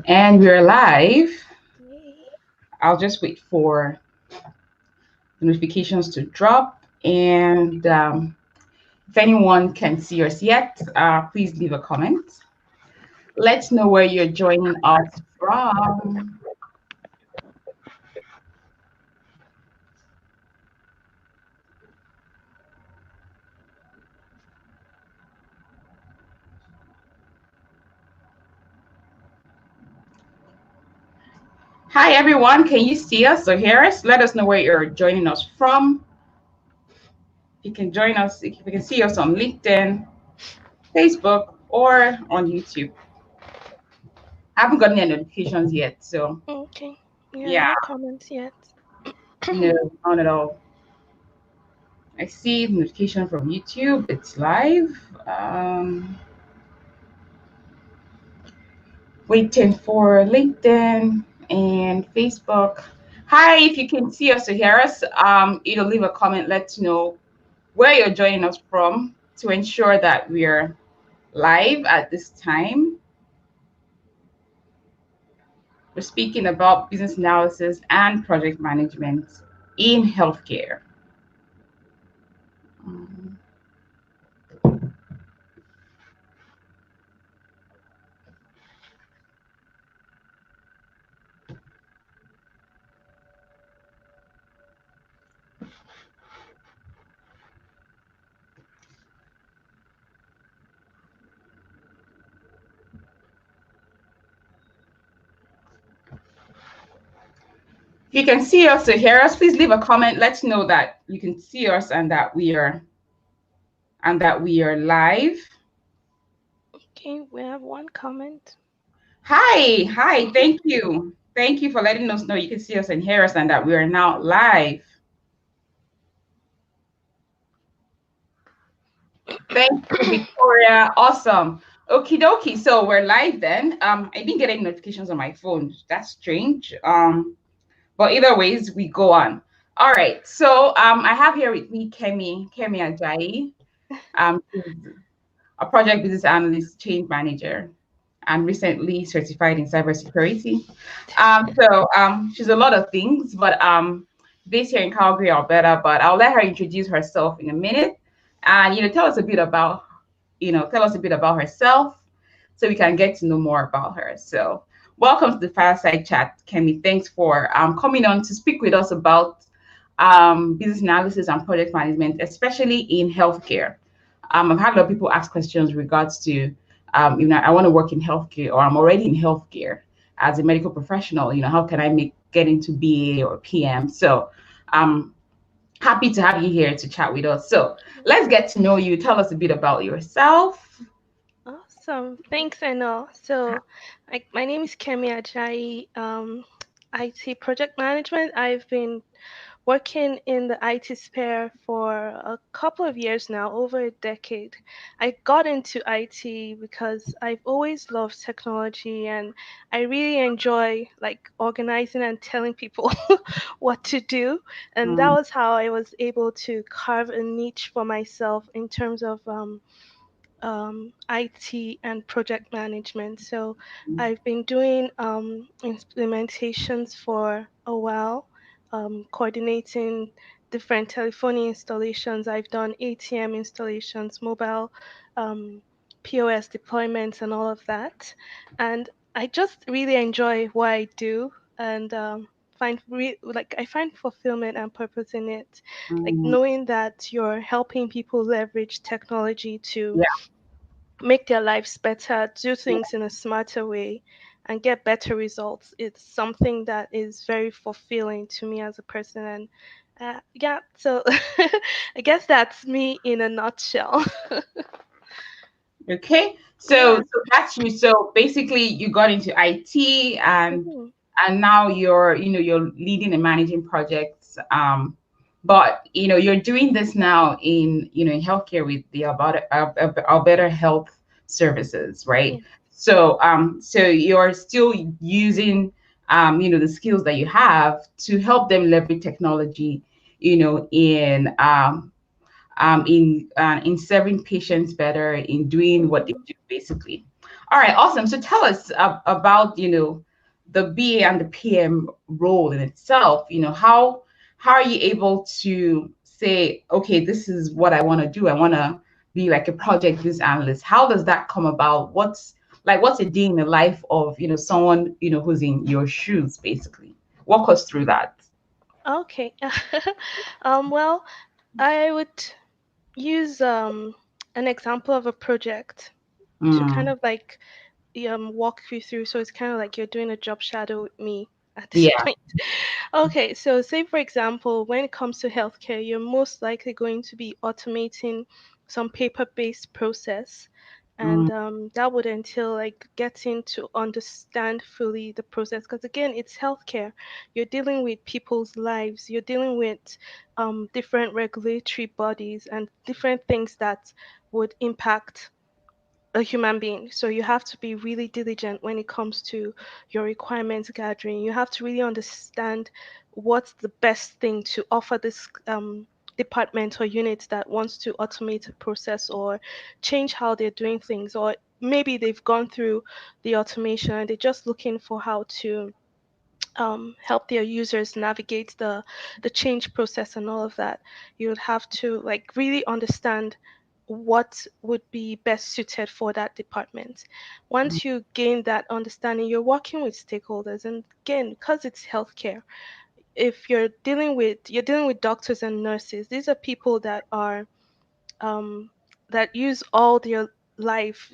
And we're live. I'll just wait for the notifications to drop. And if anyone can see us yet, please leave a comment. Let's know where you're joining us from. Hi, everyone. Can you see us or hear us? Let us know where you're joining us from. You can join us, you can see us on LinkedIn, Facebook, or on YouTube. I haven't gotten any notifications yet, so Okay. yeah, No comments yet. no, not at all. I see notification from YouTube. It's live. Waiting for LinkedIn and Facebook. Hi, if you can see us or hear us, leave a comment. Let us know where you're joining us from to ensure that we're live at this time. We're speaking about business analysis and project management in healthcare. If you can see us or hear us, please leave a comment. Let's know that you can see us and that we are live. Okay, we have one comment. Hi, thank you. Thank you for letting us know you can see us and hear us and that we are now live. Thank you, Victoria. Awesome. Okie dokie. So we're live then. I didn't get any notifications on my phone. That's strange. But either ways, we go on. All right. So I have here with me Kemi Ajayi. She's a project business analyst, change manager, and recently certified in cybersecurity. She's a lot of things, but based here in Calgary, Alberta. But I'll let her introduce herself in a minute, and tell us a bit about herself, so we can get to know more about her. So, welcome to the Fireside Chat, Kemi. Thanks for coming on to speak with us about business analysis and project management, especially in healthcare. I've had a lot of people ask questions regards to, I want to work in healthcare, or I'm already in healthcare as a medical professional. How can I get into BA or PM? So I'm happy to have you here to chat with us. So let's get to know you. Tell us a bit about yourself. Awesome. Thanks, Anna. So, my name is Kemi Ajayi, IT project management. I've been working in the IT sphere for a couple of years now, over a decade. I got into IT because I've always loved technology, and I really enjoy organizing and telling people what to do. And that was how I was able to carve a niche for myself in terms of IT and project management. So I've been doing implementations for a while, coordinating different telephony installations. I've done ATM installations, mobile POS deployments, and all of that. And I just really enjoy what I do, and I find fulfillment and purpose in it, like knowing that you're helping people leverage technology to Yeah. make their lives better, do things in a smarter way, and get better results. It's something that is very fulfilling to me as a person. And so I guess that's me in a nutshell. Okay. Yeah. So that's you. So basically, you got into IT, Mhm. and now you're leading and managing projects. But you're doing this now in healthcare with the Alberta Health Services, right? Yeah. So you're still using the skills that you have to help them leverage technology, in in serving patients better, in doing what they Mhm. do, basically. All right, awesome. So tell us about the BA and the PM role in itself. How are you able to say, okay, this is what I want to do. I want to be like a project business analyst. How does that come about? What's a day in the life of someone who's in your shoes, basically? Walk us through that. Okay. Well, I would use an example of a project to kind Mm, of like walk you through. So it's kind of like you're doing a job shadow with me at this yeah. point. Okay, so say for example, when it comes to healthcare, you're most likely going to be automating some paper-based process, Mm, and that would entail like getting to understand fully the process. Because again, it's healthcare. You're dealing with people's lives. You're dealing with different regulatory bodies and different things that would impact a human being. So you have to be really diligent when it comes to your requirements gathering. You have to really understand what's the best thing to offer this department or unit that wants to automate a process or change how they're doing things. Or maybe they've gone through the automation and they're just looking for how to help their users navigate the change process and all of that. You would have to like really understand what would be best suited for that department. Once you gain that understanding, you're working with stakeholders, and again, because it's healthcare, if you're dealing with doctors and nurses, these are people um, that use all their life,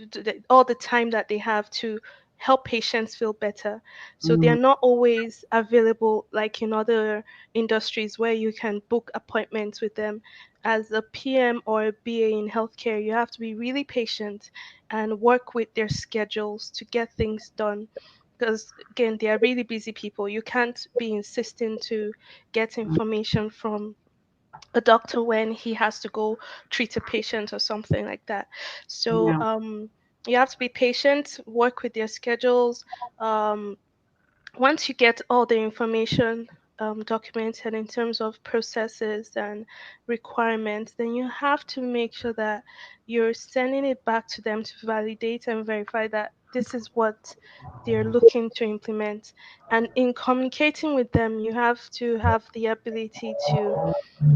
all the time that they have to help patients feel better. So they are mm, not always available like in other industries where you can book appointments with them. As a PM or a BA in healthcare, you have to be really patient and work with their schedules to get things done. Because again, they are really busy people. You can't be insisting to get mm, information from a doctor when he has to go treat a patient or something like that. So yeah. you have to be patient, work with their schedules. Um, Once you get all the information documented in terms of processes and requirements, then you have to make sure that you're sending it back to them to validate and verify that this is what they're looking to implement. And in communicating with them, you have to have the ability to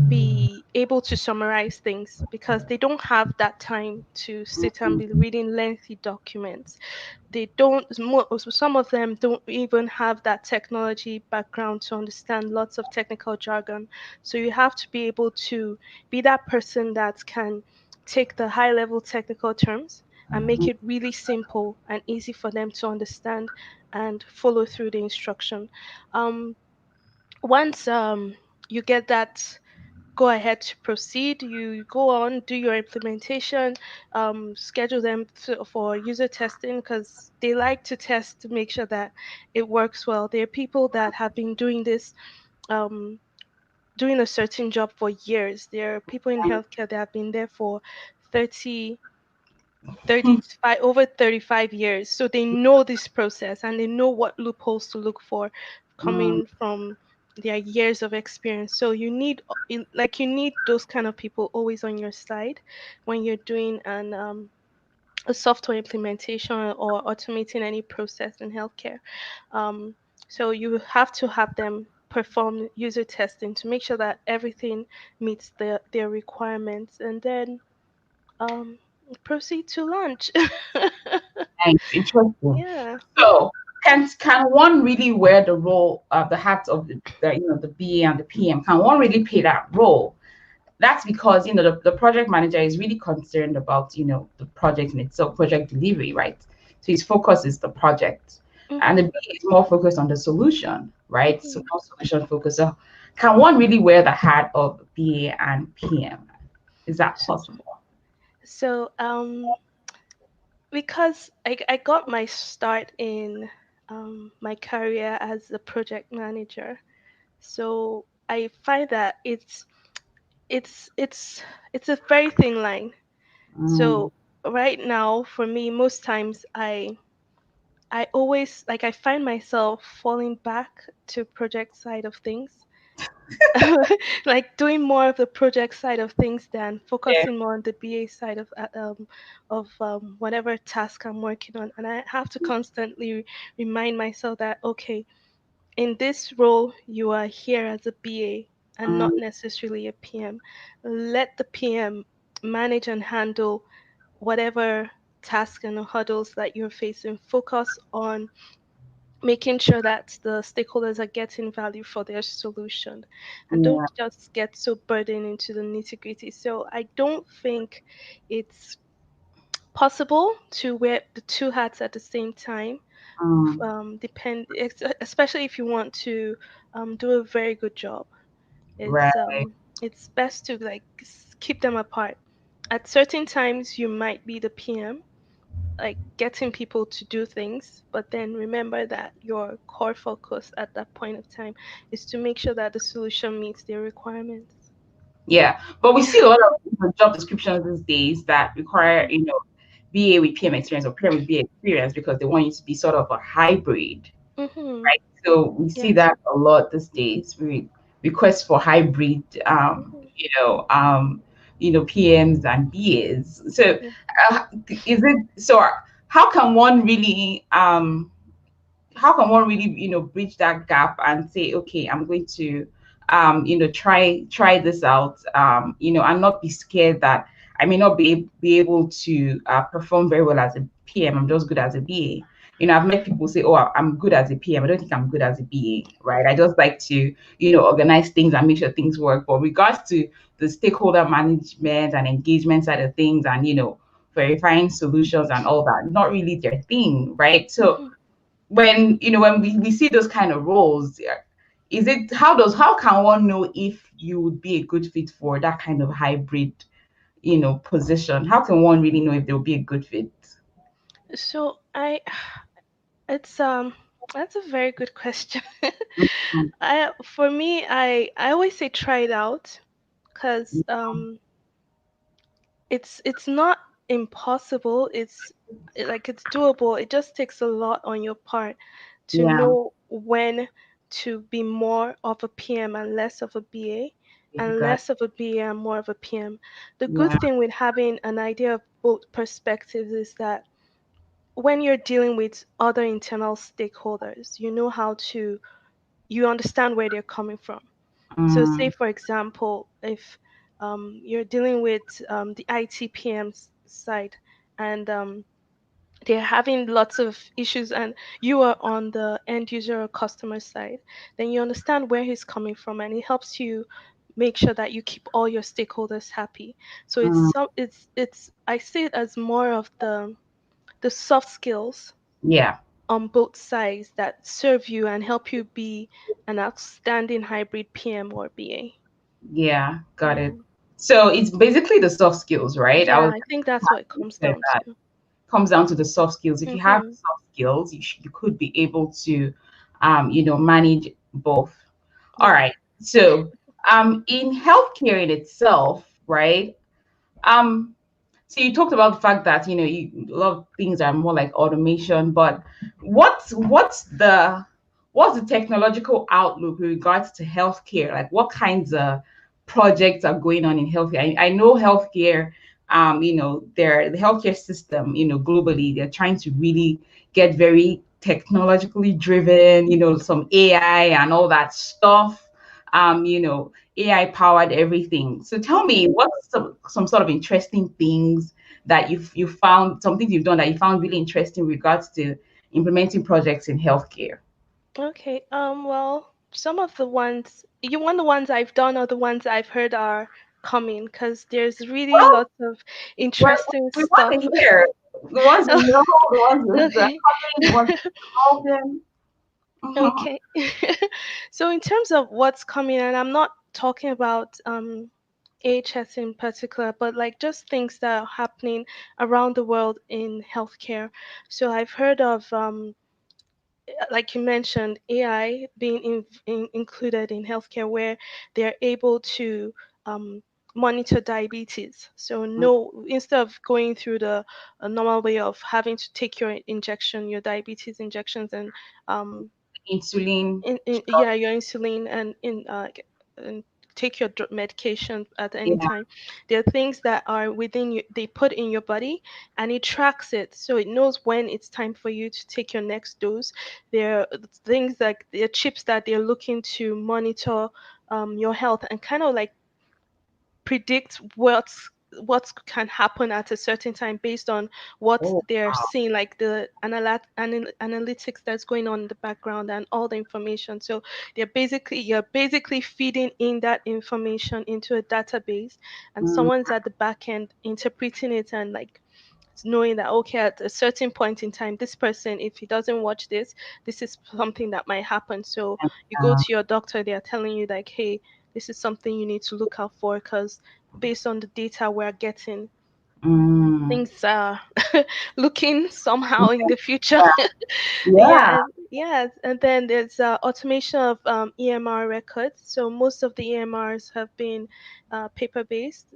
be able to summarize things because they don't have that time to sit and be reading lengthy documents. They don't, some of them don't even have that technology background to understand lots of technical jargon. So you have to be able to be that person that can take the high level technical terms and make it really simple and easy for them to understand and follow through the instruction. Um, once you get that go ahead to proceed. You go on, do your implementation, schedule them for user testing because they like to test to make sure that it works well. There are people that have been doing this, um, doing a certain job for years. There are people in healthcare that have been there for 30, 35 over 35 years, so they know this process and they know what loopholes to look for Mm, coming from their years of experience. So you need those kind of people always on your side when you're doing a software implementation or automating any process in healthcare. um, so you have to have them perform user testing to make sure that everything meets their requirements, and then um, proceed to launch. nice, interesting. Yeah. So, can one really wear the role of the hat of the BA and the PM? Can one really play that role? That's because the project manager is really concerned about the project in itself, project delivery, right? So his focus is the project, and the Hmm. BA is more focused on the solution, right? So Hmm. more solution focus. So can one really wear the hat of BA and PM? Is that possible? So, because I got my start in my career as a project manager, so I find that it's it's a very thin line. Mm, So right now, for me, most times I always like I find myself falling back to project side of things like doing more of the project side of things than Yeah. focusing more on the BA side of whatever task I'm working on. And I have to constantly remind myself that okay, in this role you are here as a BA and not Mm, necessarily a PM. Let the PM manage and handle whatever task and hurdles that you're facing. Focus on making sure that the stakeholders are getting value for their solution, and don't yeah. just get so burdened into the nitty gritty. So I don't think it's possible to wear the two hats at the same time. Mm, Especially if you want to do a very good job. right. It's best to like keep them apart. At certain times, you might be the PM, like getting people to do things, but then remember that your core focus at that point of time is to make sure that the solution meets their requirements. Yeah. But we see a lot of job descriptions these days that require, BA with PM experience or PM with BA experience because they want you to be sort of a hybrid, Mm-hmm. right? So we see Yes. that a lot these days. We request for hybrid, Mm-hmm. PMs and BAs. So Yeah. uh, is it so? How can one really bridge that gap and say, okay, I'm going to try this out, and not be scared that I may not be able to perform very well as a PM. I'm just good as a BA. I've met people say, oh, I'm good as a PM. I don't think I'm good as a BA, right? I just like to organize things and make sure things work. But regards to the stakeholder management and engagement side of things, and verifying solutions and all that, not really their thing, right? So Mm-hmm. when we see those kind of roles, is it how can one know if you would be a good fit for that kind of hybrid position? How can one really know if they'll be a good fit? So it's that's a very good question. Mm, I for me, I always say try it out because it's not impossible. Like it's doable. It just takes a lot on your part to yeah, know when to be more of a PM and less of a BA, you and got less of a BA and more of a PM. The good yeah, thing with having an idea of both perspectives is that when you're dealing with other internal stakeholders, you understand where they're coming from. So, say mm, for example, if you're dealing with the IT PM's side, and they're having lots of issues, and you are on the end user or customer side, then you understand where he's coming from, and it helps you make sure that you keep all your stakeholders happy. So mm, it's I see it as more of the soft skills yeah, on both sides that serve you and help you be an outstanding hybrid PM or BA. yeah, got it. Yeah. So it's basically the soft skills, right? I Yeah, was I think that's what it comes said down that to. comes down to the soft skills. If you have Mm-hmm. soft skills, you could be able to manage both. All Yeah. right. So, in healthcare in itself, right? Um, so you talked about the fact that a lot of things are more like automation, but what's the technological outlook with regards to healthcare? Like, what kinds of projects are going on in healthcare? I know healthcare, the healthcare system, globally, they're trying to really get very technologically driven, some AI and all that stuff. AI powered everything. So tell me, Mm-hmm. what's some sort of interesting things that you found, some things you've done that you found really interesting with regards to implementing projects in healthcare? Okay. Well, some of the ones you want the ones I've done or the ones I've heard are coming because there's really Well, lots of we interesting we want stuff. to hear the ones you know, the ones that are Okay. coming, the ones involved in. Mhm. Okay. So in terms of what's coming, and I'm not talking about AHS in particular, but like just things that are happening around the world in healthcare. So I've heard of like you mentioned, AI being included in healthcare, where they're able to um, monitor diabetes. So no, instead of going through the normal way of having to take your diabetes injections, and um, Insulin. yeah, your insulin and and take your medication at any Yeah. time. There are things that are within you, they put in your body, and it tracks it, so it knows when it's time for you to take your next dose. There are things like the chips that they're looking to monitor your health and kind of like predict what can happen at a certain time based on what Oh, they're wow. seeing, like the analytics that's going on in the background and all the information. So you're basically feeding in that information into a database, and Mm, someone's at the back end interpreting it and like knowing that, okay, at a certain point in time, this person, if he doesn't watch this, this is something that might happen. So you go uh, to your doctor, they are telling you like, hey, this is something you need to look out for, because based on the data we're getting, mm, things are looking somehow in the future. yeah. Yeah, Yeah. yes, and then there's automation of EMR records. So most of the EMRs have been paper-based,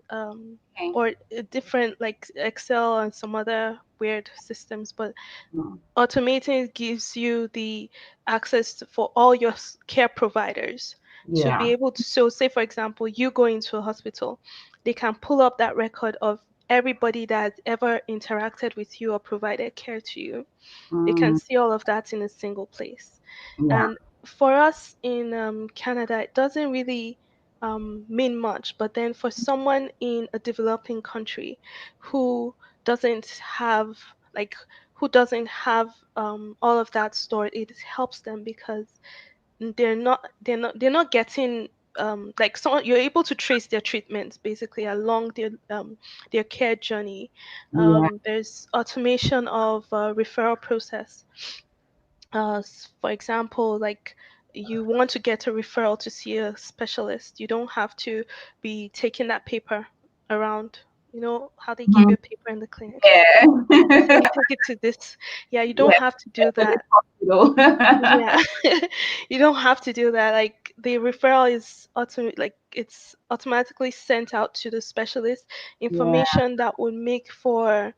Okay. or different like Excel and some other weird systems. But Mm, automating gives you the access for all your care providers to be yeah. able to. So, say for example, you go into a hospital, they can pull up that record of everybody that ever interacted with you or provided care to you. They can Mm, see all of that in a single place. yeah. And for us in Canada, it doesn't really mean much. But then for someone in a developing country who doesn't have like who doesn't have all of that stored, it helps them because they're not getting like someone, you're able to trace their treatments basically along their care journey. Yeah. There's automation of referral process. For example, like you want to get a referral to see a specialist, you don't have to be taking that paper around. You know how they give Mhm. you a paper in the clinic? Yeah. Can you take it to this? Yeah, you don't Yeah. have to do For this that. hospital. Yeah, you don't have to do that. Like the referral is like it's automatically sent out to the specialist, Yeah. information that would make for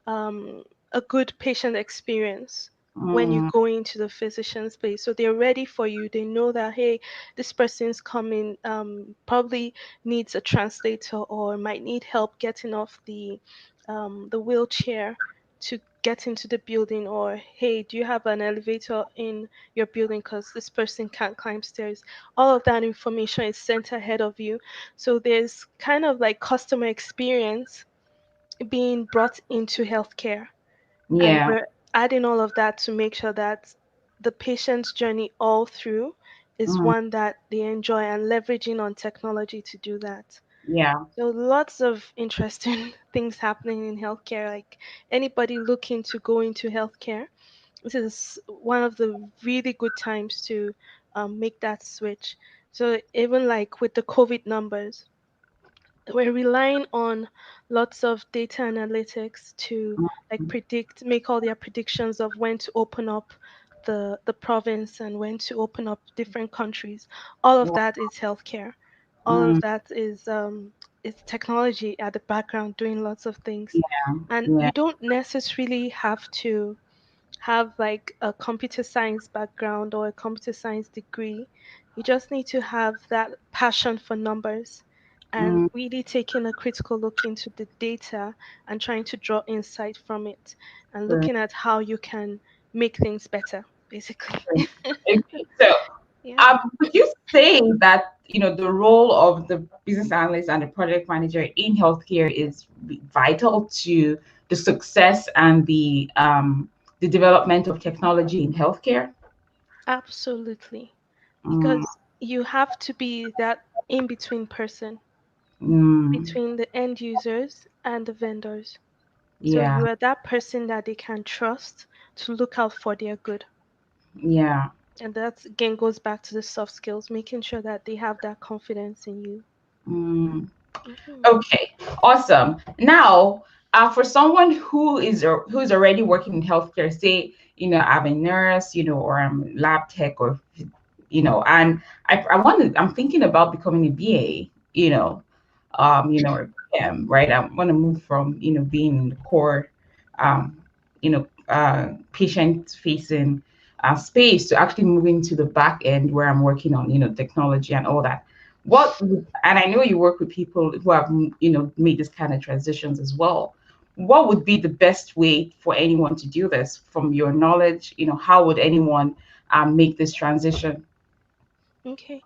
um, a good patient experience when you Mm, go into the physician's place. So they're ready for you. They know that, hey, this person's coming, probably needs a translator or might need help getting off the wheelchair to get into the building, or hey, do you have an elevator in your building because this person can't climb stairs. All of that information is sent ahead of you. So there's kind of like customer experience being brought into healthcare, and yeah. we're adding all of that to make sure that the patient's journey all through is Mm, one that they enjoy, and leveraging on technology to do that. yeah. So lots of interesting things happening in healthcare. Like anybody looking to go into healthcare, this is one of the really good times to make that switch. So even like with the COVID numbers, we're relying on lots of data analytics to like Mm, make all their predictions of when to open up the province and when to open up different countries. All of yeah. that is healthcare. All of Mm, that is technology at the background doing lots of things. yeah. And Yeah. you don't necessarily have to have like a computer science background or a computer science degree. You just need to have that passion for numbers and Mm, really taking a critical look into the data and trying to draw insight from it and true, looking at how you can make things better, basically. true. Okay. So, Yeah. would you say that the role of the business analyst and the project manager in healthcare is vital to the success and the development of technology in healthcare? Absolutely. Mm, Because you have to be that in between person mm, between the end users and the vendors. So yeah, you are that person that they can trust to look out for their good. yeah. And that again goes back to the soft skills, making sure that they have that confidence in you. Mm. Mhm. Okay, awesome. Now, for someone who's already working in healthcare, say, I'm a nurse, or I'm lab tech, or and I'm thinking about becoming a BA, or PM, right? I want to move from, being in the core, patient facing space to actually moving to the back end where I'm working on, technology and all that. And I know you work with people who have, made this kind of transitions as well. What would be the best way for anyone to do this from your knowledge? How would anyone make this transition? Okay.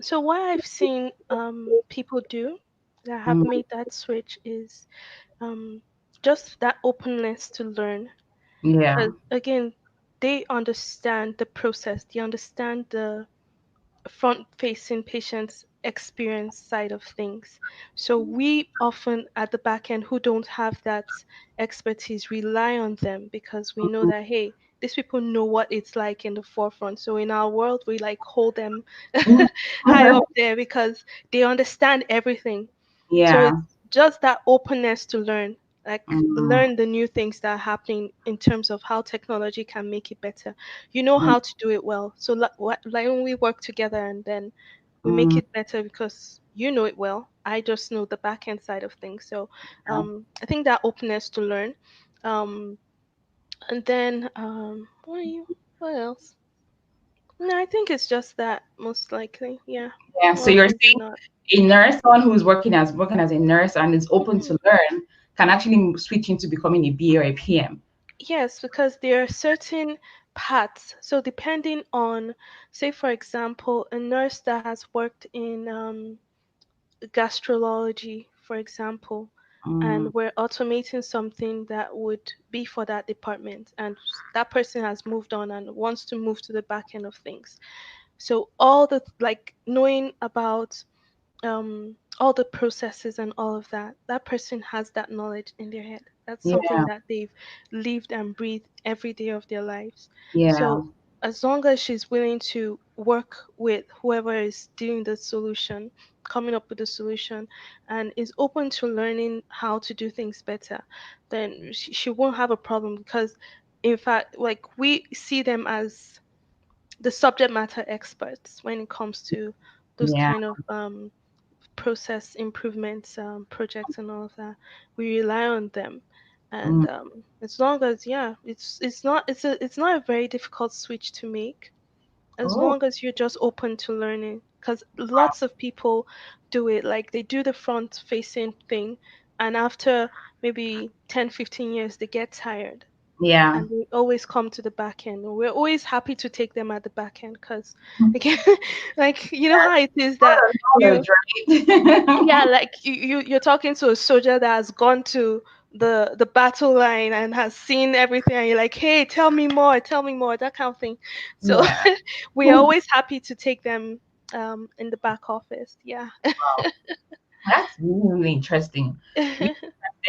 So what I've seen people do that have Mm, made that switch is um just that openness to learn. yeah. Because again, they understand the process, they understand the front facing patients experience side of things. So we often at the back end who don't have that expertise rely on them because we know Mhm. that hey, these people know what it's like in the forefront. So in our world we like hold them high up there because they understand everything. So Yeah. it's just that openness to learn, like Mm, learn the new things that are happening in terms of how technology can make it better. You know mm, how to do it well. So like when we work together and then we make mm, it better because you know it well. I just know the back end side of things. So yeah. I think that openness to learn. Um, and then what else? No, I think it's just that most likely. Yeah, Yeah. more So you're often than saying not. a nurse, someone who's working as a nurse and is open Mhm. to learn, can actually switch into becoming a BA or a PM. Yes, because there are certain paths. So depending on, say for example, a nurse that has worked in gastrology, for example, Mm, and we're automating something that would be for that department, and that person has moved on and wants to move to the back end of things. So all the like knowing about all the processes and all of that, that person has that knowledge in their head. That's something yeah. that they've lived and breathed every day of their lives. Yeah. So as long as she's willing to work with whoever is doing the solution, coming up with the solution, and is open to learning how to do things better, then she won't have a problem because in fact like we see them as the subject matter experts when it comes to those Yeah. kind of process improvements projects and all of that. We rely on them, and Mm. as long as yeah, it's not a very difficult switch to make as Oh, long as you're just open to learning, because lots of people do it like they do the front facing thing, and after maybe 10-15 years they get tired yeah. and they always come to the back end. We're always happy to take them at the back end because Mm. again, like you know Yeah. how it is Lot that of you knowledge, right? yeah, like you're talking to a soldier that has gone to the battle line and has seen everything and you're like, hey, tell me more, that kind of thing. So Yeah. we are always happy to take them in the back office. Yeah. Wow. That's really, really interesting.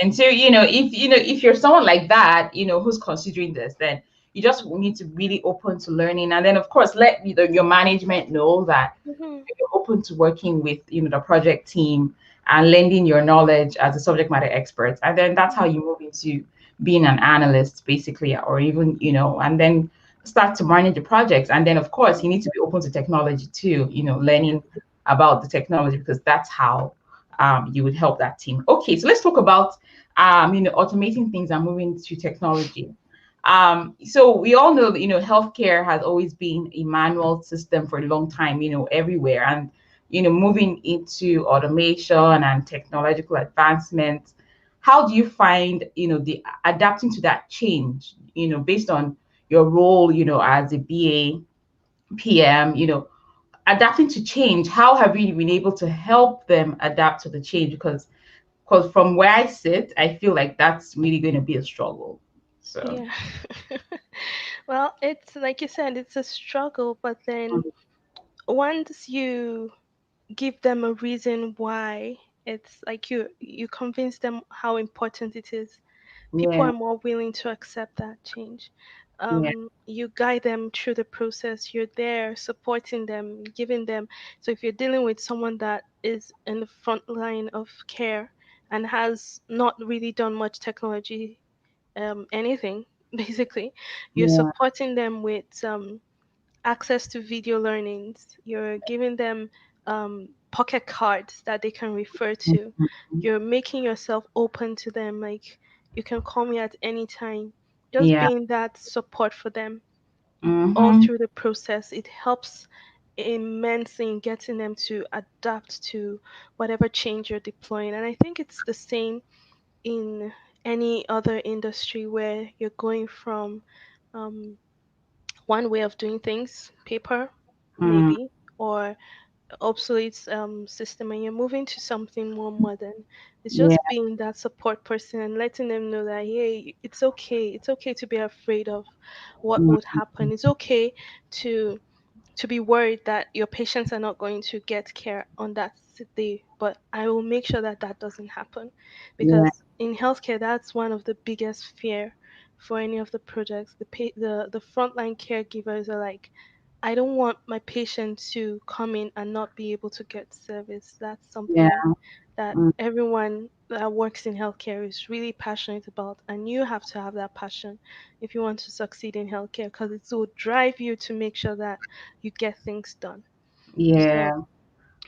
And so, if you're someone like that, who's considering this, then you just need to really open to learning. And then, of course, let your management know that Mhm. you're open to working with, the project team and lending your knowledge as a subject matter expert. And then that's how you move into being an analyst, basically, or even, and then start to manage the projects. And then, of course, you need to be open to technology too, learning about the technology because that's how you would help that team. Okay, so let's talk about automating things and moving to technology. So we all know that healthcare has always been a manual system for a long time, everywhere, and moving into automation and technological advancement. How do you find the adapting to that change? Based on your role, as a BA PM, adapting to change. How have you been able to help them adapt to the change? Because from where I sit, I feel like that's really going to be a struggle. So, Yeah. Well, it's like you said, it's a struggle, but then once you give them a reason why, it's like you convince them how important it is, people yeah, are more willing to accept that change. yeah, You guide them through the process, you're there supporting them, giving them. So if you're dealing with someone that is in the front line of care and has not really done much technology, anything basically, you're yeah, supporting them with access to video learnings. You're giving them pocket cards that they can refer to. mhm, You're making yourself open to them. Like you can call me at any time. Just yeah, being that support for them all mm-hmm, through the process. It helps immensely in getting them to adapt to whatever change you're deploying. And I think it's the same in any other industry where you're going from um, one way of doing things, paper Mm, maybe, or obsolete system, and you're moving to something more modern. It's yeah, just being that support person and letting them know that, hey, it's okay. It's okay to be afraid of what mm, would happen. It's okay to be worried that your patients are not going to get care on that day, but I will make sure that that doesn't happen, yeah, because in healthcare that's one of the biggest fear for any of the projects. The frontline caregivers are like, I don't want my patient to come in and not be able to get service. That's yeah, something that mm, everyone that works in healthcare is really passionate about, and you have to have that passion if you want to succeed in healthcare, because it will drive you to make sure that you get things done. So yeah.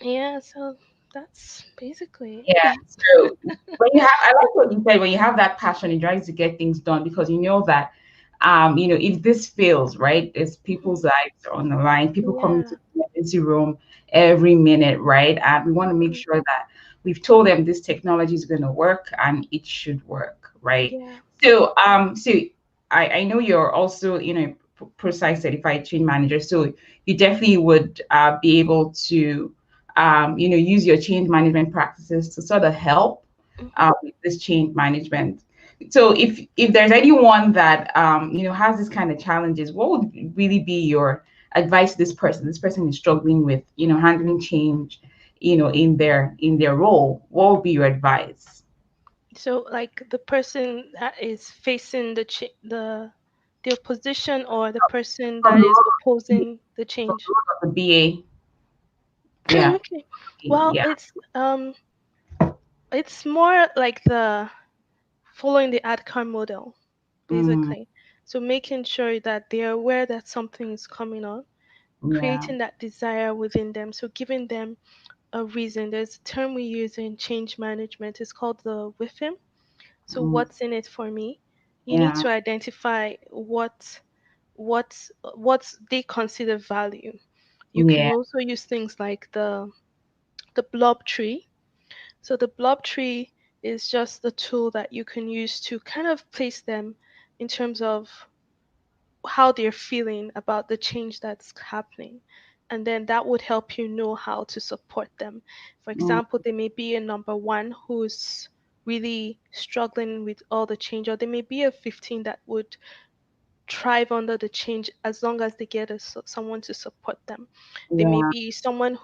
yeah, so that's basically Yeah. it. So when you have, I like what you said, when you have that passion, it drives you to get things done because you know that, if this fails, right, it's Mhm. people's lives are on the line. People coming Yeah. to the emergency room every minute, right? And we want to make Mhm. sure that we've told them this technology is going to work and it should work, right? Yeah. So I know you're also, Prosci certified change manager, so you definitely would be able to use your change management practices to sort of help Mhm. with this change management. So if there's anyone that has this kind of challenges, what would really be your advice to this person? This person is struggling with handling change, in their role. What would be your advice? So like the person that is facing the opposition, or the person From that the is role of opposing the from change. the role of the BA, yeah, Okay. Well, yeah, it's more like the following the ADCAR model, mm, basically. So making sure that they're aware that something is coming on, yeah, creating that desire within them. So giving them a reason. There's a term we use in change management. It's called the WIFM. So mm, what's in it for me? You need yeah, to identify what they consider value. You can yeah, also use things like the blob tree. So the blob tree is just the tool that you can use to kind of place them in terms of how they're feeling about the change that's happening. And then that would help you know how to support them. For mm, example, there may be a number one who's really struggling with all the change, or there may be a 15 that would thrive under the change as long as they get someone to support them. There may yeah, be someone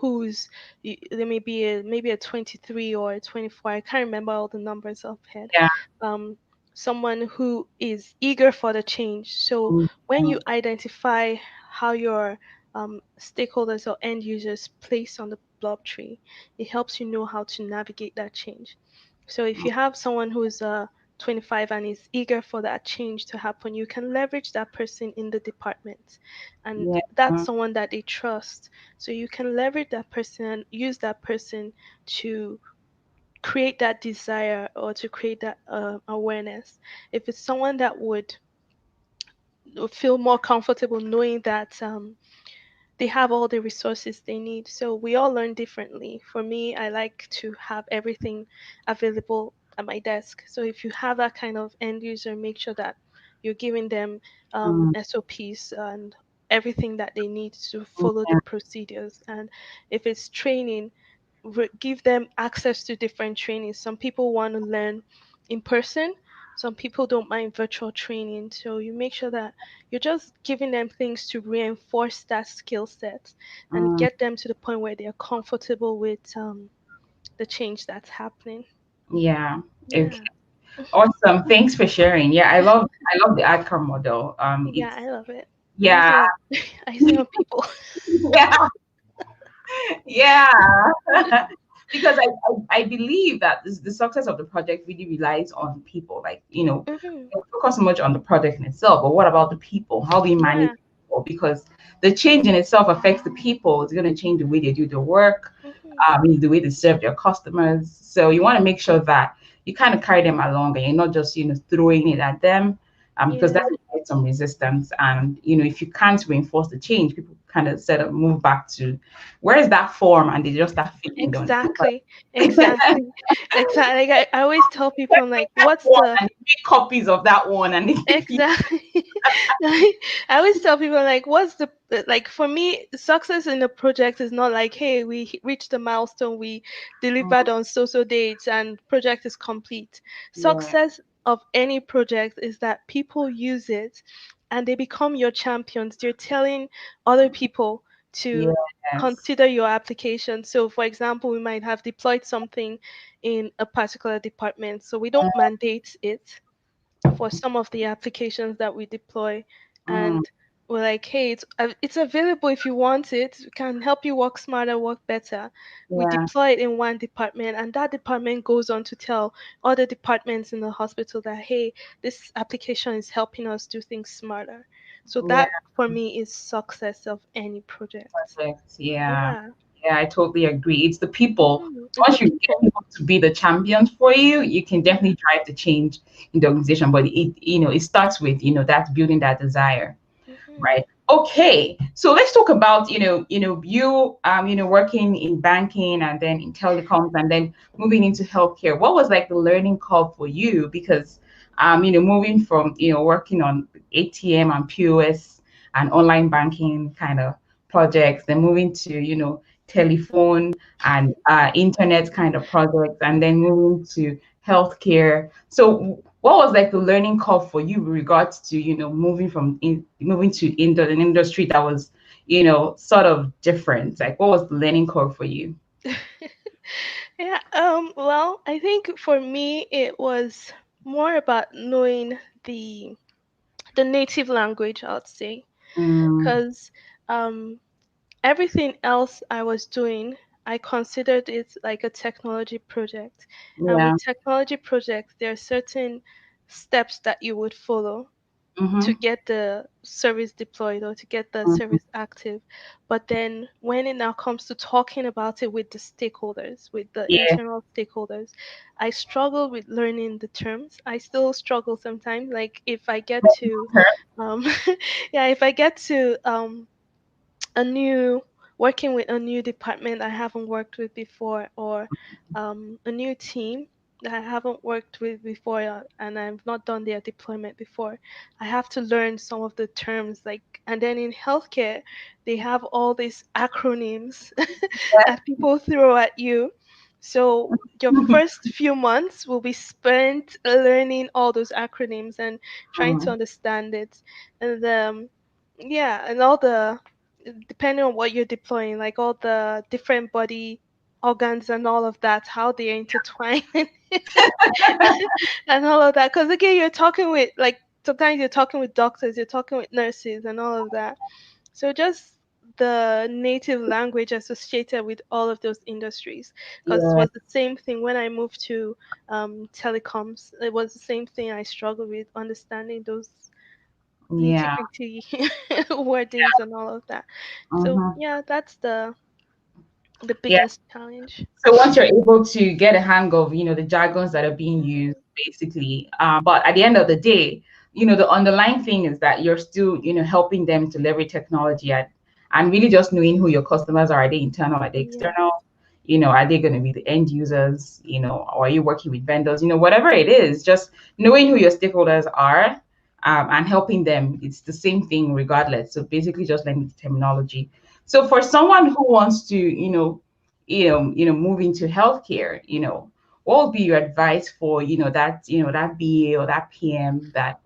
there may be maybe a 23 or a 24. I can't remember all the numbers offhand. yeah, Um, Someone who is eager for the change. So mm, when mm, you identify how your stakeholders or end users place on the blob tree, it helps you know how to navigate that change. So if you have someone who is 25 and is eager for that change to happen, you can leverage that person in the department. And yeah, that's someone that they trust. So you can leverage that person and use that person to create that desire or to create that awareness. If it's someone that would feel more comfortable knowing that they have all the resources they need. So we all learn differently. For me, I like to have everything available at my desk. So if you have that kind of end user, make sure that you're giving them mm, SOPs and everything that they need to mm, follow the yeah, procedures. And if it's training, give them access to different trainings. Some people want to learn in person, some people don't mind virtual training. So you make sure that you're just giving them things to reinforce that skill set and mm, get them to the point where they're comfortable with the change that's happening. yeah. Okay. Yeah. Awesome. Thanks for sharing. Yeah, I love the outcome model. Yeah, It's I love it. I use yeah, it on I use it on people. yeah, yeah. Because I believe that the success of the project really relies on people. Like, Hmm. we focus so much on the project in itself, but what about the people? How do you manage Yeah. people? Because the change in itself affects the people. It's going to change the way they do their work, Hmm. the way they serve their customers. So you want to make sure that you kind of carry them along and you're not just, throwing it at them, because that's Yeah. some resistance. And if you can't reinforce the change, people kind of set up move back to where is that form, and they just start filling it on the paper. Exactly, exactly, exactly. Like I always tell people, I'm like, That what's one, the and they make copies of that one, and they keep it. exactly? Like, I always tell people, like, what's the like for me, success in a project is not like, hey, we reached the milestone, we delivered on so dates, and project is complete. Yeah, Success of any project is that people use it and they become your champions. They're telling other people to yes. consider your application. So, for example, we might have deployed something in a particular department, so we don't mandate it for some of the applications that we deploy, Mm, and we're like, hey, it's available if you want it. We can help you work smarter, work better. We yeah, deploy it in one department, and that department goes on to tell other departments in the hospital that, hey, this application is helping us do things smarter. So yeah. that for me is success of any project. Perfect. Yeah. Yeah. Yeah, I totally agree. It's the people. It's the Once you get people. people to be the champions for you, you can Yeah. definitely drive the change in the organization. But it starts with, that building that desire. Hmm. Right. Okay. So let's talk about, working in banking and then in telecoms and then moving into healthcare. What was like the learning curve for you? Because moving from, working on ATM and POS and online banking kind of projects, then moving to, telephone and internet kind of projects, and then moving to healthcare. So what was like the learning curve for you with regards to moving to an industry that was sort of different? Like, what was the learning curve for you? Yeah, well, I think for me it was more about knowing the the native language, I'd say, Mm, because um everything else I was doing, I considered it like a technology project. And yeah. with technology projects, there are certain steps that you would follow to Mm-hmm. get the service deployed or to get the Mm-hmm. service active. But then when it now comes to talking about it with the stakeholders, with the Yeah. internal stakeholders, I struggle with learning the terms. I still struggle sometimes. Like if I get to, um, yeah, if I get to a new working with a new department I haven't worked with before, or a new team that I haven't worked with before, and I've not done their deployment before. I have to learn some of the terms, like, and then in healthcare, they have all these acronyms that people throw at you. So your first few months will be spent learning all those acronyms and trying to Mm, understand it, and yeah, and all the depending on what you're deploying, like all the different body organs and all of that, how they intertwine and all of that. Because again, you're talking with like sometimes you're talking with doctors, you're talking with nurses, and all of that. So just the native language associated with all of those industries, because it yeah. was the same thing when I moved to telecoms. It was the same thing. I struggled with understanding those Yeah. nitty-gritty wordings and all of that. So Mm-hmm. yeah, that's the Yeah. biggest challenge. So once you're able to get a hang of, the jargons that are being used, Mhm. basically, but at the end of the day, the underlying thing is that you're still, helping them to leverage technology and really just knowing who your customers are. Are they internal? Are they Yeah. external? Are they going to be the end users? Or are you working with vendors? Whatever it is, just knowing who your stakeholders are, and helping them. It's the same thing regardless. So basically, just learning the terminology. So for someone who wants to, move into healthcare, what would be your advice for, that BA or that PM that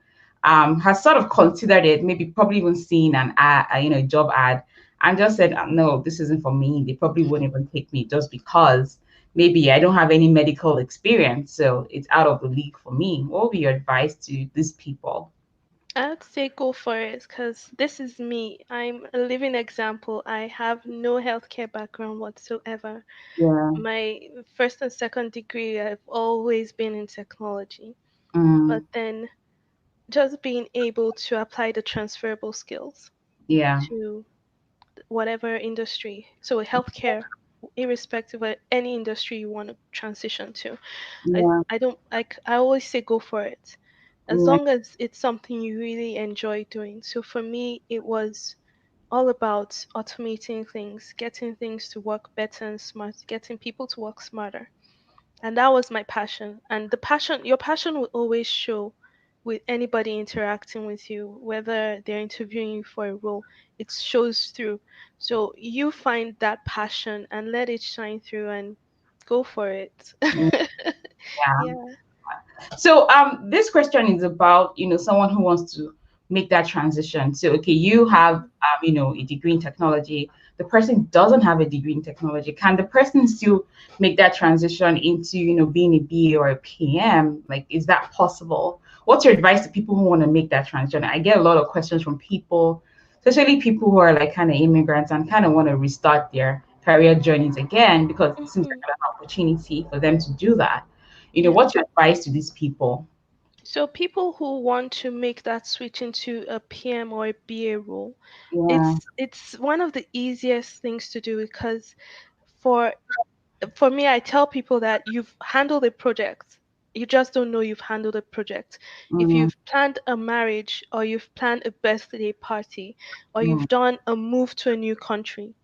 has sort of considered it, maybe probably even seen an ad, job ad, and just said, no, this isn't for me. They probably wouldn't even take me just because maybe I don't have any medical experience, so it's out of the league for me. What would be your advice to these people? I'd say go for it because this is me. I'm a living example. I have no healthcare background whatsoever. Yeah. My first and second degree, I've always been in technology. But Mm, then just being able to apply the transferable skills yeah. to whatever industry. So healthcare, irrespective of any industry you want to transition to. I Yeah. I don't I always say go for it. as long as it's something you really enjoy doing. So for me, it was all about automating things, getting things to work better and smart, getting people to work smarter. And that was my passion. And your passion will always show with anybody interacting with you, whether they're interviewing you for a role, it shows through. So you find that passion and let it shine through and go for it. Yeah. Yeah. So this question is about, someone who wants to make that transition. So okay, you have Mhm. a degree in technology. The person doesn't have a degree in technology. Can the person still make that transition into, being a BA or a PM? Like, is that possible? What's your advice to people who want to make that transition? I get a lot of questions from people, especially people who are like kind of immigrants and kind of want to restart their career journeys again because it seems like Mhm. an opportunity for them to do that. Yeah. What's your advice to these people? So people who want to make that switch into a PM or a BA role, Yeah. it's one of the easiest things to do because for for me, I tell people that you've handled a project. You just don't know you've handled a project. If Mm, you've planned a marriage or you've planned a birthday party or mm, you've done a move to a new country,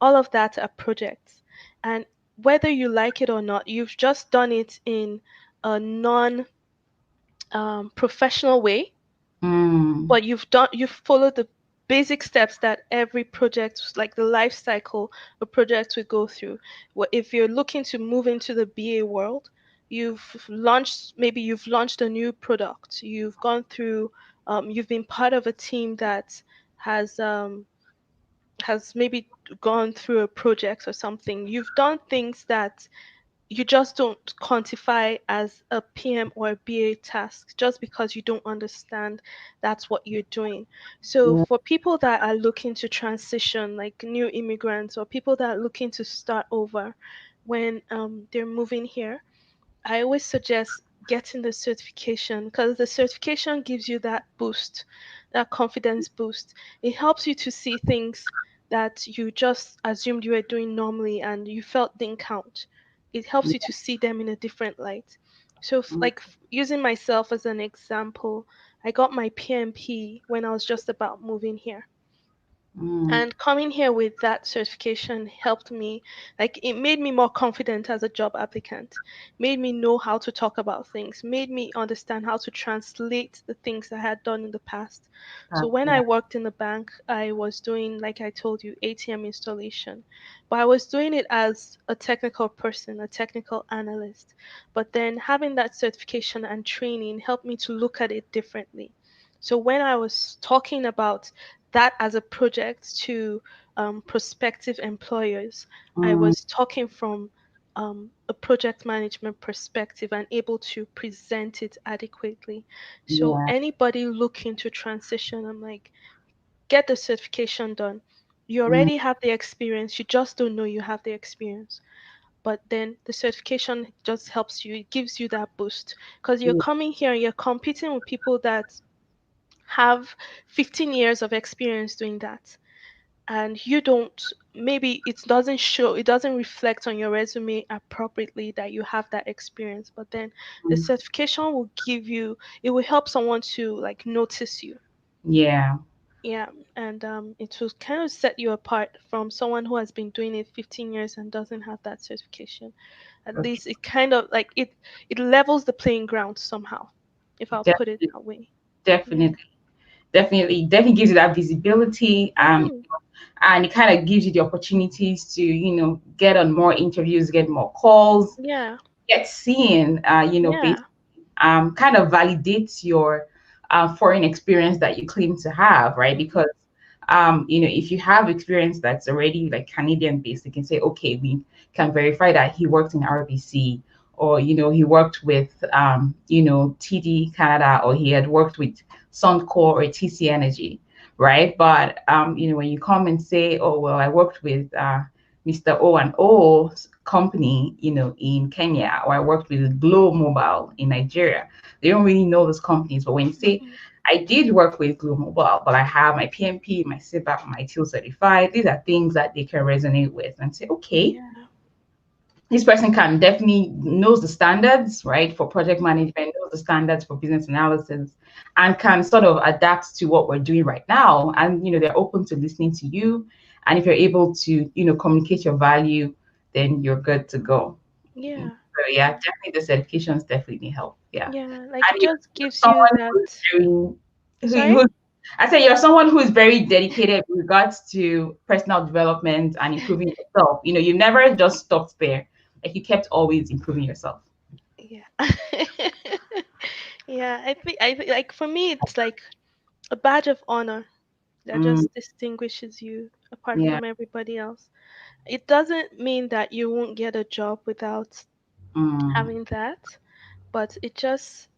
all of that are projects. And whether you like it or not, you've just done it in a non professional way, mm, but you've followed the basic steps that every project, like the life cycle a project will go through. If you're looking to move into the BA world, you've launched a new product, you've gone through, you've been part of a team that has maybe gone through a project or something. You've done things that you just don't quantify as a PM or a BA task just because you don't understand that's what you're doing. So yeah, for people that are looking to transition, like new immigrants or people that are looking to start over when they're moving here, I always suggest getting the certification because the certification gives you that boost, that confidence boost. It helps you to see things that you just assumed you were doing normally and you felt didn't count. It helps you to see them in a different light. So, mm, using myself as an example, I got my PMP when I was just about moving here, mm, and coming here with that certification helped me, like it made me more confident as a job applicant, made me know how to talk about things, made me understand how to translate the things I had done in the past. So when yeah, I worked in the bank, I was doing, like I told you, ATM installation, but I was doing it as a technical person, a technical analyst. But then having that certification and training helped me to look at it differently. So when I was talking about that as a project to prospective employers, I mm, was talking from a project management perspective and able to present it adequately. So yeah, anybody looking to transition, I'm like, get the certification done. You mm, already have the experience, you just don't know you have the experience. But then the certification just helps you, it gives you that boost because you're yeah, coming here and you're competing with people that have 15 years of experience doing that, and you don't, maybe it doesn't show, it doesn't reflect on your resume appropriately that you have that experience, but then the mm, certification will give you, it will help someone to like notice you. yeah, Yeah. And it will kind of set you apart from someone who has been doing it 15 years and doesn't have that certification. At okay, least it kind of like it levels the playing ground somehow, if I'll put it definitely, that way. Yeah. definitely, definitely gives you that visibility, Hmm. and it kind of gives you the opportunities to, get on more interviews, get more calls, Yeah. get seen, Yeah. kind of validates your foreign experience that you claim to have, right? Hmm. Because if you have experience that's already like Canadian based, you can say, okay, we can verify that he worked in RBC, or he worked with TD Canada, or he had worked with Suncor or TC Energy, right? But when you come and say, oh well, I worked with Mr. O and O company, in Kenya, or I worked with Glow Mobile in Nigeria. They don't really know those companies, but when you say, Hmm. I did work with Glow Mobile, but I have my PMP, my SIBAP, my ITIL certified. These are things that they can resonate with and say, okay, Yeah. this person can definitely knows the standards, right, for project Mhm. management, knows the standards for business analysis and can sort of adapt to what we're doing right now. And, they're open to listening to you. And if you're able to, communicate your value, then you're good to go. Yeah. So yeah, definitely the certifications definitely help. Yeah. Yeah, like it And just gives you someone that. who's very, Sorry? who I say you're someone who is very dedicated with regards to personal development and improving yourself. You never just stopped there. Like you kept always improving yourself. Yeah. Yeah, I think like for me it's like a badge of honor that Mm, just distinguishes you apart yeah. from everybody else. It doesn't mean that you won't get a job without Mm, having that, but it just,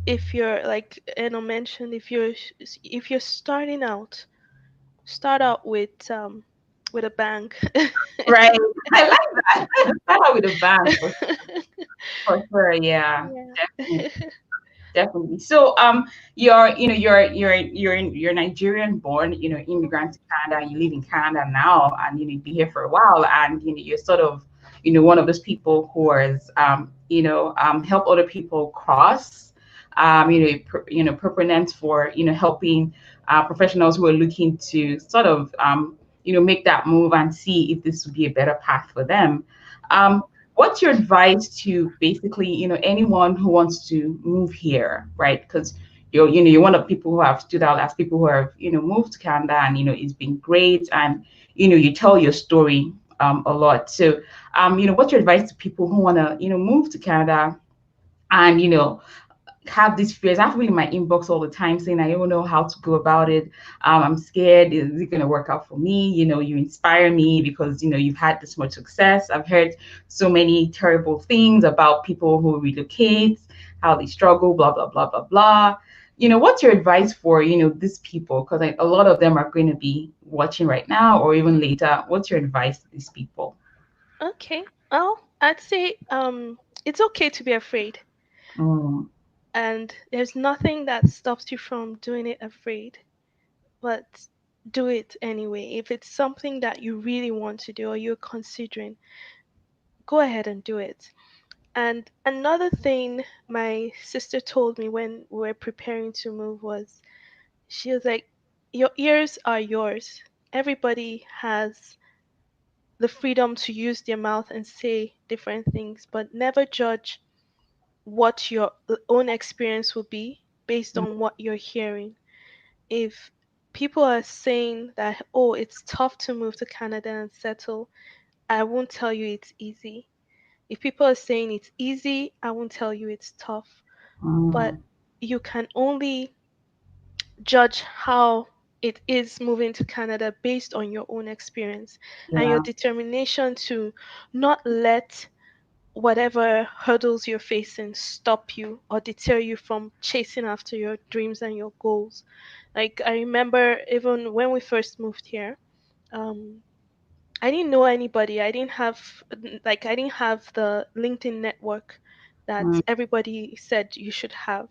if you're like Eno mentioned, if you're starting out, start out with a bang. right. I like that. Start out with a bang for sure. Yeah. Yeah. Definitely. Definitely. So, you're Nigerian born, immigrant to Canada. You live in Canada now, and you've been here for a while, and you're sort of, one of those people who is, help other people cross, proponents for, helping professionals who are looking to sort of, make that move and see if this would be a better path for them. Um, what's your advice to basically anyone who wants to move here, right? Because you're one of the people who have stood out as people who have moved to Canada, and it's been great, and you tell your story a lot. So what's your advice to people who want to move to Canada and have these fears? I have people in my inbox all the time saying, I don't know how to go about it. I'm scared. Is it going to work out for me? You inspire me because, you've had this much success. I've heard so many terrible things about people who relocate, how they struggle, blah, blah, blah, blah, blah. What's your advice for, these people? Because a lot of them are going to be watching right now or even later. What's your advice to these people? Okay. Well, I'd say it's okay to be afraid, Mm, and there's nothing that stops you from doing it afraid, but do it anyway. If it's something that you really want to do or you're considering, go ahead and do it. And another thing my sister told me when we were preparing to move was, she was like, your ears are yours. Everybody has the freedom to use their mouth and say different things, but never judge what your own experience will be based on what you're hearing. If people are saying that, oh, it's tough to move to Canada and settle, I won't tell you it's easy. If people are saying it's easy, I won't tell you it's tough. But mm, you can only judge how it is moving to Canada based on your own experience and your yeah. determination to not let whatever hurdles you're facing stop you or deter you from chasing after your dreams and your goals. Like I remember even when we first moved here, um, I didn't know anybody. I didn't have the LinkedIn network that Mm, everybody said you should have.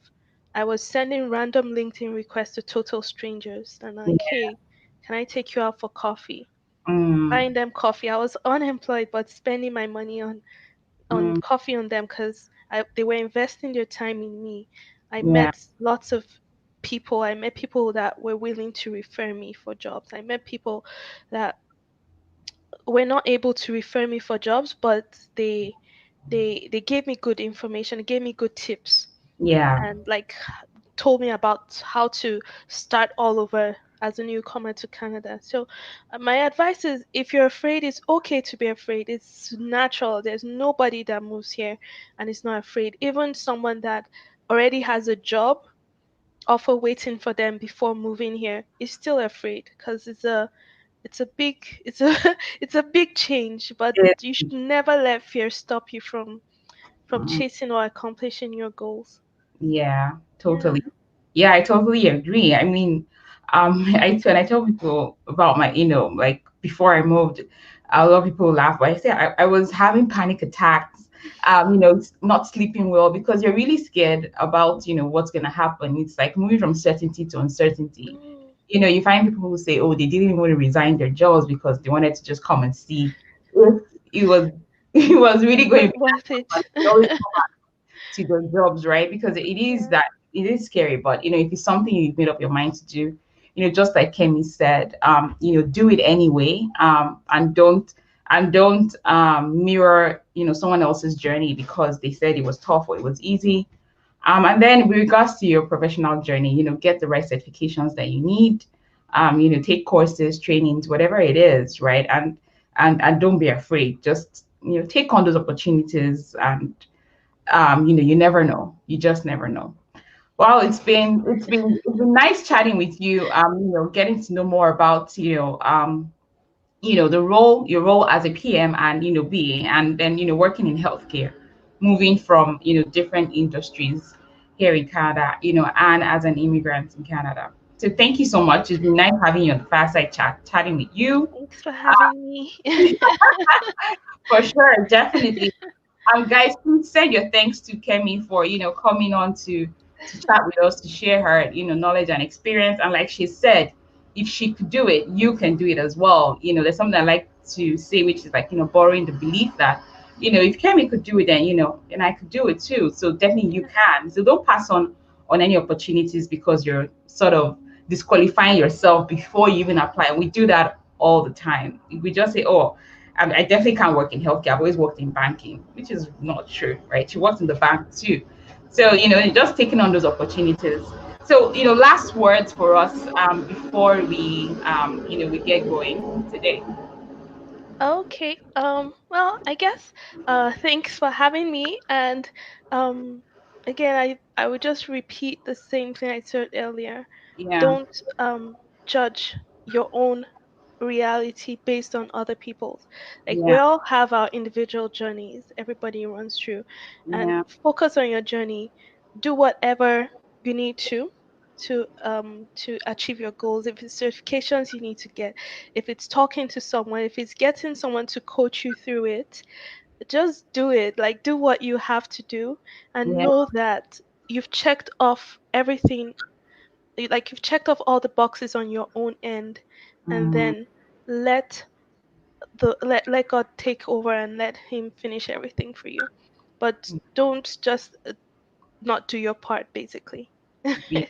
I was sending random LinkedIn requests to total strangers and like, yeah. hey, can I take you out for coffee? Mm, Buying them coffee. I was unemployed but spending my money on mm, coffee on them because they were investing their time in me. I yeah. met lots of people. I met people that were willing to refer me for jobs. I met people that were not able to refer me for jobs, but they gave me good information, gave me good tips, Yeah. and like told me about how to start all over as a newcomer to Canada. So my advice is, if you're afraid, it's okay to be afraid. It's natural. There's nobody that moves here and is not afraid. Even someone that already has a job offer waiting for them before moving here is still afraid because it's a it's a big change, but It, you should never let fear stop you from mm, chasing or accomplishing your goals. yeah, Yeah. totally. Yeah, I totally agree. I mean, when I tell people about my, like before I moved, a lot of people laugh, but I say I was having panic attacks, not sleeping well because you're really scared about, what's gonna happen. It's like moving from certainty to uncertainty. Mm, You find people who say, oh, they didn't even want to resign their jobs because they wanted to just come and see if it was it was really was going to it be worth it? that to their jobs, right? Because Yeah. it is scary, but if it's something you've made up your mind to do, just like Kemi said, do it anyway, and don't mirror someone else's journey because they said it was tough or it was easy. And then with regards to your professional journey, get the right certifications that you need. Take courses, trainings, whatever it is, right? And don't be afraid. Just take on those opportunities, and you never know. You just never know. Well, it's been nice chatting with you. Getting to know more about the role, your role as a PM, and being, and then working in healthcare, moving from different industries here in Canada, and as an immigrant in Canada. So thank you so much. It's been nice having you on the Fireside Chat, chatting with you. Thanks for having me. For sure, definitely. Guys, please send your thanks to Kemi for coming on to chat with us, to share her knowledge and experience. And like she said, if she could do it, you can do it as well. There's something I like to say, which is like borrowing the belief that if Kemi could do it, then then I could do it too. So definitely you can. So don't pass on any opportunities because you're sort of disqualifying yourself before you even apply. And we do that all the time. We just say, oh, I definitely can't work in healthcare. I've always worked in banking, which is not true, right? She works in the bank too. So, just taking on those opportunities. So, last words for us before we get going today. Okay. Well, I guess thanks for having me. And um again, I would just repeat the same thing I said earlier. Yeah, Don't judge your own reality based on other people's. Like we yeah, all have our individual journeys everybody runs through, and yeah, focus on your journey. Do whatever you need to achieve your goals. If it's certifications you need to get, if it's talking to someone, if it's getting someone to coach you through it, just do it. Like do what you have to do, and yeah. know that you've checked off everything. Like you've checked off all the boxes on your own end, and Mm, then let let God take over and let him finish everything for you. But don't just not do your part basically. yeah, Yeah.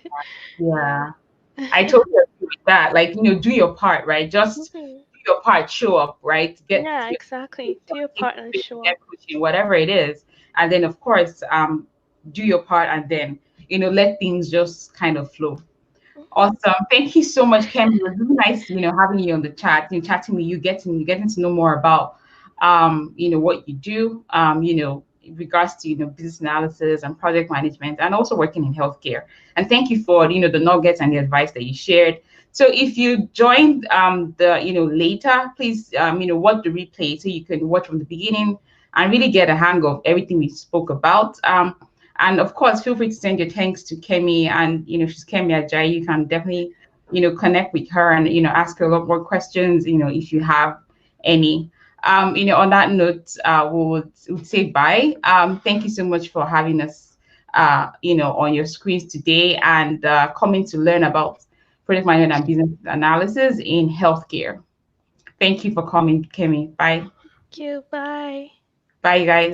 yeah. I totally agree with that. Like, do your part, right? Just Mhm. do your part, show up, right? Yeah, Get exactly. Do your take part and the show get up. coaching, whatever it is. And then of course, do your part, and then, let things just kind of flow. Mhm. Awesome. Thank you so much, Ken. It was really nice, having you on the chat, chatting with you, getting to know more about what you do, in regards to, business analysis and project management, and also working in healthcare. And thank you for, the nuggets and the advice that you shared. So if you joined the, later, please watch the replay so you can watch from the beginning and really get a hang of everything we spoke about. And of course, feel free to send your thanks to Kemi. And, she's Kemi Ajayi. You can definitely, connect with her and, ask her a lot more questions, if you have any. On that note, we would say bye. Thank you so much for having us, on your screens today and coming to learn about project management and business analysis in healthcare. Thank you for coming, Kemi. Bye. Thank you. Bye. Bye, guys.